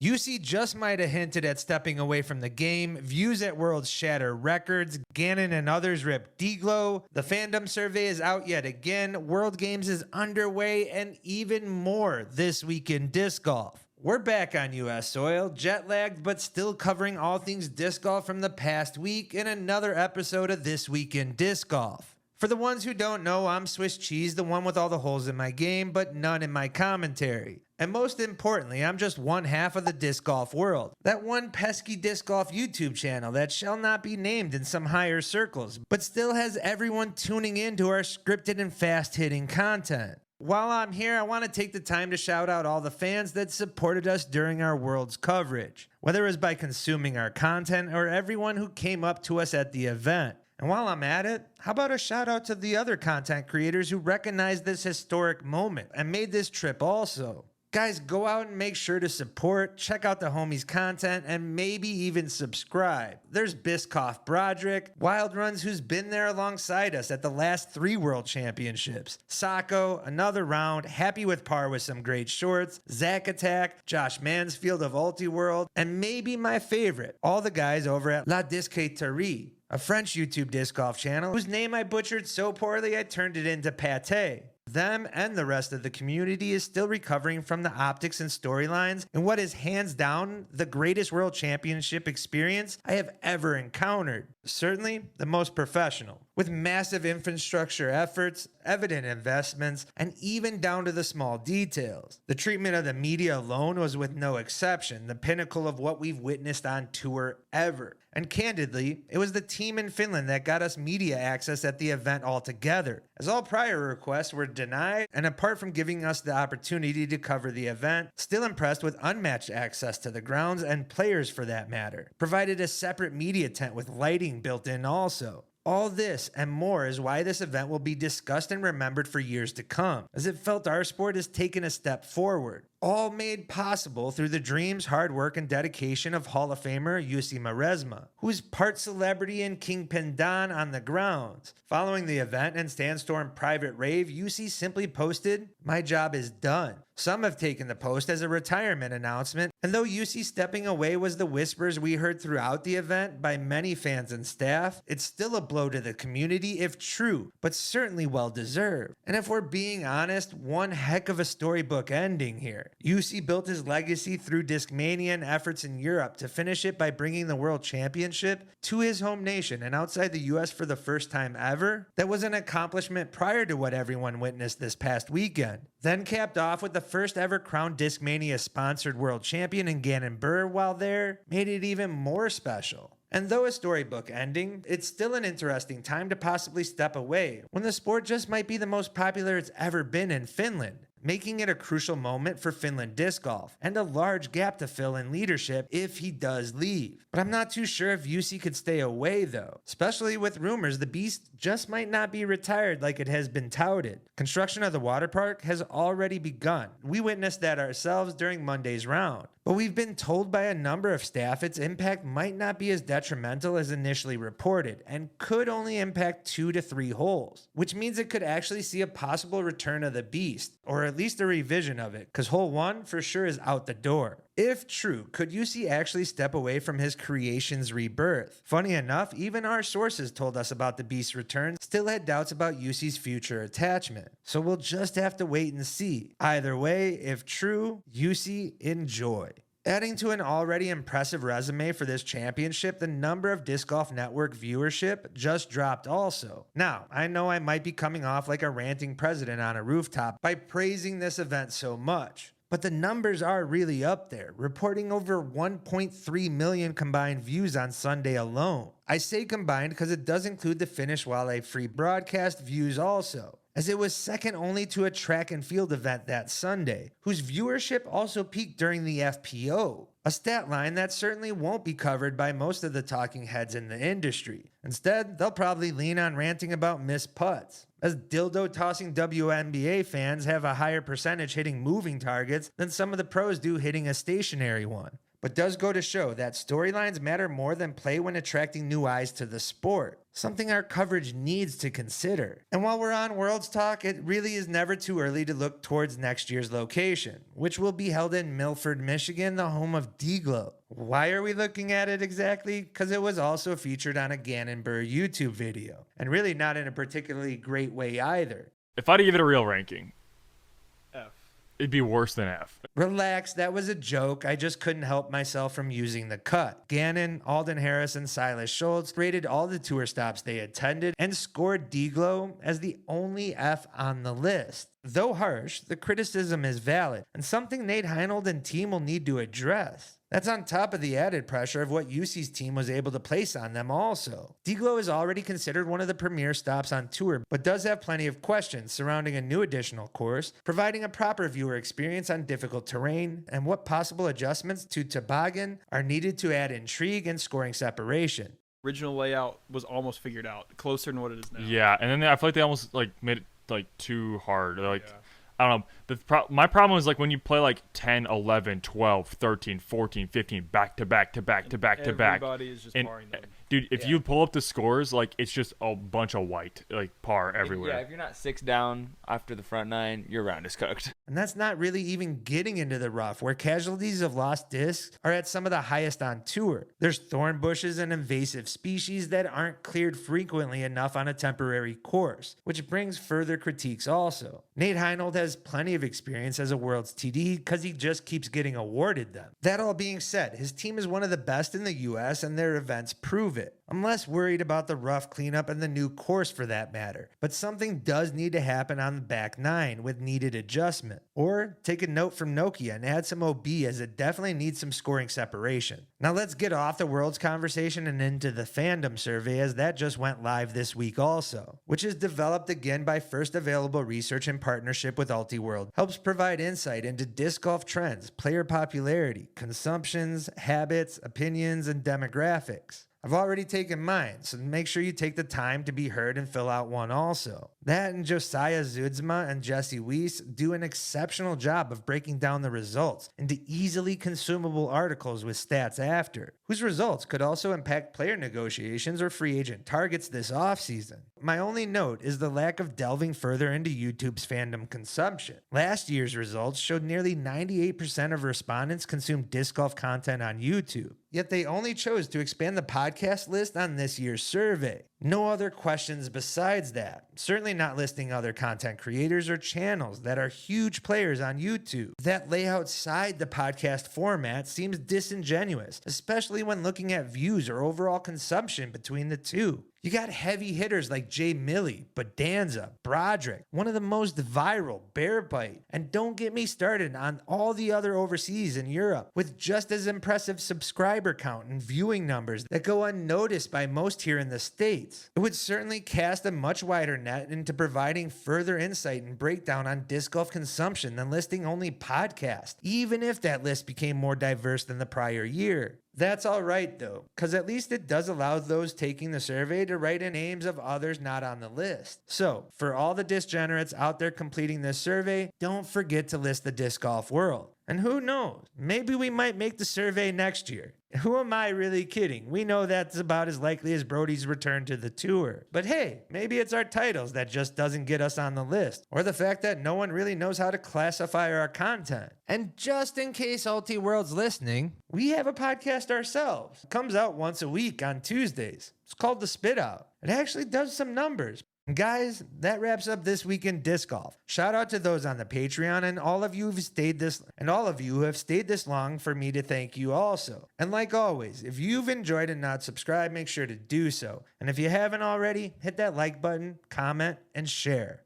Jussi just might have hinted at stepping away from the game, views at Worlds shatter records, Gannon and others rip Deglow, the Fandom survey is out yet again, World Games is underway, and even more this week in disc golf. We're back on US soil, jet-lagged but still covering all things disc golf from the past week in another episode of This Week in Disc Golf. For the ones who don't know, I'm Swiss Cheese, the one with all the holes in my game, but none in my commentary. And most importantly, I'm just one half of the disc golf world. That one pesky disc golf YouTube channel that shall not be named in some higher circles, but still has everyone tuning in to our scripted and fast-hitting content. While I'm here, I want to take the time to shout out all the fans that supported us during our Worlds coverage, whether it was by consuming our content or everyone who came up to us at the event. And while I'm at it, how about a shout out to the other content creators who recognized this historic moment and made this trip also. Guys, go out and make sure to support, check out the homies' content, and maybe even subscribe. There's Biscoff Broderick, Wild Runs, who's been there alongside us at the last 3 World Championships, Sacco, another round, happy with par with some great shorts, Zach Attack, Josh Mansfield of Ultiworld, and maybe my favorite, all the guys over at La Discraft, a French YouTube disc golf channel whose name I butchered so poorly I turned it into pate. Them and the rest of the community is still recovering from the optics and storylines in what is hands down the greatest World Championship experience I have ever encountered. Certainly the most professional, with massive infrastructure efforts, evident investments, and even down to the small details. The treatment of the media alone was with no exception the pinnacle of what we've witnessed on tour ever. And candidly, it was the team in Finland that got us media access at the event altogether, as all prior requests were denied, and apart from giving us the opportunity to cover the event, still impressed with unmatched access to the grounds and players for that matter. Provided a separate media tent with lighting built in also. All this and more is why this event will be discussed and remembered for years to come, as it felt our sport has taken a step forward. All made possible through the dreams, hard work, and dedication of Hall of Famer Jussi Maresma, who's part celebrity and Kingpin Don on the grounds. Following the event and Sandstorm private rave, Jussi simply posted, "My job is done." Some have taken the post as a retirement announcement, and though Jussi stepping away was the whispers we heard throughout the event by many fans and staff, it's still a blow to the community if true, but certainly well deserved. And if we're being honest, one heck of a storybook ending here. Jussi built his legacy through Discmania and efforts in Europe to finish it by bringing the World Championship to his home nation and outside the US for the first time ever. That was an accomplishment prior to what everyone witnessed this past weekend. Then capped off with the first ever crowned Discmania sponsored world champion in Gannon Buhr while there, made it even more special. And though a storybook ending, it's still an interesting time to possibly step away when the sport just might be the most popular it's ever been in Finland, making it a crucial moment for Finland disc golf and a large gap to fill in leadership if he does leave. But I'm not too sure if Jussi could stay away though, especially with rumors the beast just might not be retired like it has been touted. Construction of the water park has already begun. We witnessed that ourselves during Monday's round. But we've been told by a number of staff its impact might not be as detrimental as initially reported and could only impact 2 to 3 holes, which means it could actually see a possible return of the beast, or at least a revision of it, because hole 1 for sure is out the door. If true, could Jussi actually step away from his creation's rebirth? Funny enough, even our sources told us about the beast's return still had doubts about Jussi's future attachment. So we'll just have to wait and see. Either way, if true, Jussi, enjoy. Adding to an already impressive resume for this championship, the number of Disc Golf Network viewership just dropped also. Now, I know I might be coming off like a ranting president on a rooftop by praising this event so much, but the numbers are really up there, reporting over 1.3 million combined views on Sunday alone. I say combined because it does include the Finnish Wale free broadcast views also, as it was second only to a track and field event that Sunday, whose viewership also peaked during the FPO, a stat line that certainly won't be covered by most of the talking heads in the industry. Instead, they'll probably lean on ranting about missed putts, as dildo-tossing WNBA fans have a higher percentage hitting moving targets than some of the pros do hitting a stationary one. but does go to show that storylines matter more than play when attracting new eyes to the sport. Something our coverage needs to consider. And while we're on Worlds Talk, it really is never too early to look towards next year's location, which will be held in Milford, Michigan, the home of D-Glow. Why are we looking at it exactly? Because it was also featured on a Gannon Buhr YouTube video, and really not in a particularly great way either. If I had to give it a real ranking, F. It'd be worse than F. Relax, that was a joke. I just couldn't help myself from using the cut. Gannon, Alden Harris, and Silas Schultz rated all the tour stops they attended and scored D-Glow as the only F on the list. Though harsh, the criticism is valid and something Nate Heinold and team will need to address. That's on top of the added pressure of what Jussi's team was able to place on them also. D-Glow is already considered one of the premier stops on tour, but does have plenty of questions surrounding a new additional course, providing a proper viewer experience on difficult terrain, and what possible adjustments to toboggan are needed to add intrigue and scoring separation. Original layout was almost figured out, closer than what it is now. Yeah, and then I feel like they almost made it too hard. Yeah. I don't know. My problem is when you play 10, 11, 12, 13, 14, 15 back to back to back to back to back. Everybody is just parring them. Dude, if you pull up the scores, it's just a bunch of white, par everywhere. Yeah, if you're not 6 down after the front 9, your round is cooked. And that's not really even getting into the rough, where casualties of lost discs are at some of the highest on tour. There's thorn bushes and invasive species that aren't cleared frequently enough on a temporary course, which brings further critiques also. Nate Heinold has plenty of experience as a Worlds TD because he just keeps getting awarded them. That all being said, his team is one of the best in the US and their events prove it. I'm less worried about the rough cleanup and the new course for that matter, but something does need to happen on the back 9 with needed adjustment. Or take a note from Nokia and add some OB, as it definitely needs some scoring separation. Now let's get off the Worlds conversation and into the Fandom survey, as that just went live this week also, which is developed again by First Available Research in partnership with Ultiworld. Helps provide insight into disc golf trends, player popularity, consumptions, habits, opinions, and demographics. I've already taken mine, so make sure you take the time to be heard and fill out one also. That and Josiah Zuidsma and Jussi Weiss do an exceptional job of breaking down the results into easily consumable articles with stats after, whose results could also impact player negotiations or free agent targets this offseason. My only note is the lack of delving further into YouTube's fandom consumption. Last year's results showed nearly 98% of respondents consumed disc golf content on YouTube, yet they only chose to expand the podcast list on this year's survey. No other questions besides that. Certainly not listing other content creators or channels that are huge players on YouTube that lay outside the podcast format seems disingenuous, especially when looking at views or overall consumption between the two. You got heavy hitters like Jay Milley, Bodanza, Broderick, one of the most viral, Bearbite, and don't get me started on all the other overseas in Europe with just as impressive subscriber count and viewing numbers that go unnoticed by most here in the States. It would certainly cast a much wider net into providing further insight and breakdown on disc golf consumption than listing only podcasts, even if that list became more diverse than the prior year. That's all right though, because at least it does allow those taking the survey to write in names of others not on the list. So, for all the disc-generates out there completing this survey, don't forget to list the disc golf world. And who knows, maybe we might make the survey next year. Who am I really kidding? We know that's about as likely as Brody's return to the tour. But hey, maybe it's our titles that just doesn't get us on the list, or the fact that no one really knows how to classify our content. And just in case Ultiworld's listening, we have a podcast ourselves. It comes out once a week on Tuesdays. It's called The Spit Out. It actually does some numbers. Guys, that wraps up this week in disc golf. Shout out to those on the Patreon and all of you who have stayed this long for me to thank you also. And like always, if you've enjoyed and not subscribed, make sure to do so. And if you haven't already, hit that like button, comment, and share.